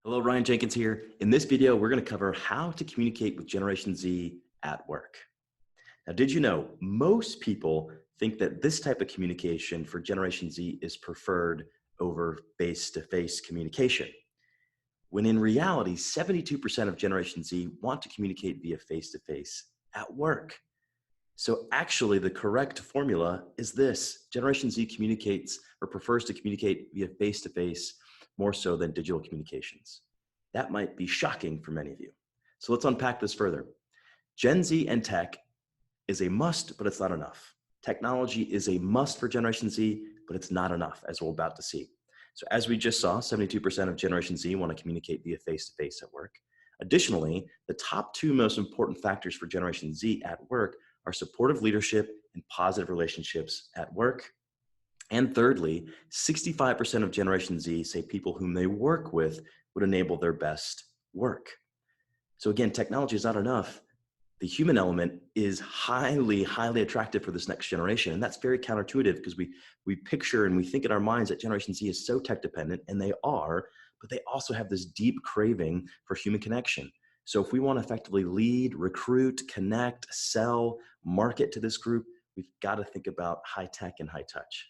Hello, Ryan Jenkins here. In this video, we're going to cover how to communicate with Generation Z at work. Now, did you know most people think that this type of communication for Generation Z is preferred over face-to-face communication, when in reality, 72% of Generation Z want to communicate via face-to-face at work. So actually, the correct formula is this: Generation Z communicates or prefers to communicate via face-to-face more so than digital communications. That might be shocking for many of you. So let's unpack this further. Gen Z and tech is a must, but it's not enough. Technology is a must for Generation Z, but it's not enough, as we're about to see. So as we just saw, 72% of Generation Z want to communicate via face-to-face at work. Additionally, the top two most important factors for Generation Z at work are supportive leadership and positive relationships at work. And thirdly, 65% of Generation Z say people whom they work with would enable their best work. So again, technology is not enough. The human element is highly, highly attractive for this next generation. And that's very counterintuitive because we picture and we think in our minds that Generation Z is so tech dependent, and they are, but they also have this deep craving for human connection. So if we want to effectively lead, recruit, connect, sell, market to this group, we've got to think about high tech and high touch.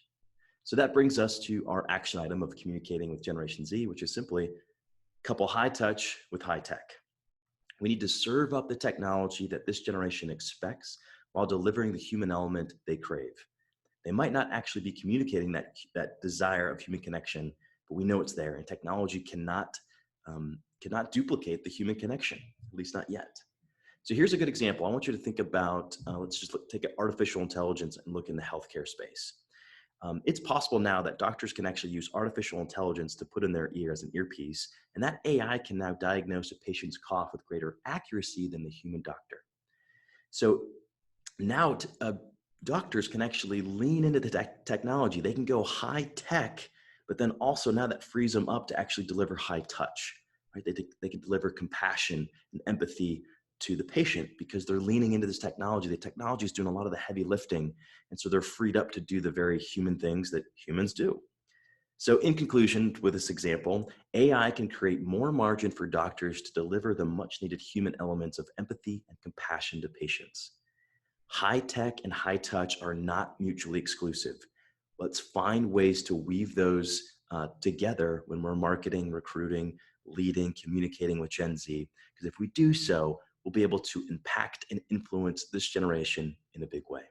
So that brings us to our action item of communicating with Generation Z, which is simply couple high touch with high tech. We need to serve up the technology that this generation expects while delivering the human element they crave. They might not actually be communicating that desire of human connection, but we know it's there, and technology cannot duplicate the human connection, at least not yet. So here's a good example. I want you to think about, let's just take artificial intelligence and look in the healthcare space. It's possible now that doctors can actually use artificial intelligence to put in their ear as an earpiece, and that AI can now diagnose a patient's cough with greater accuracy than the human doctor. So now doctors can actually lean into the technology. They can go high tech, but then also now that frees them up to actually deliver high touch, right? They can deliver compassion and empathy to the patient because they're leaning into this technology. The technology is doing a lot of the heavy lifting, and so they're freed up to do the very human things that humans do. So in conclusion, with this example, AI can create more margin for doctors to deliver the much needed human elements of empathy and compassion to patients. High tech and high touch are not mutually exclusive. Let's find ways to weave those together when we're marketing, recruiting, leading, communicating with Gen Z, because if we do so, we'll be able to impact and influence this generation in a big way.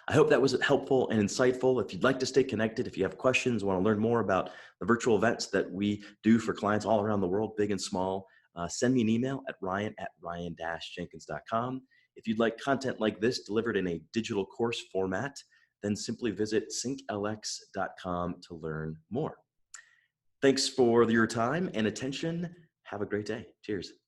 I hope that was helpful and insightful. If you'd like to stay connected, if you have questions, want to learn more about the virtual events that we do for clients all around the world, big and small, send me an email at ryan@jenkins.com. If you'd like content like this delivered in a digital course format, then simply visit sync-lx.com to learn more. Thanks for your time and attention. Have a great day. Cheers.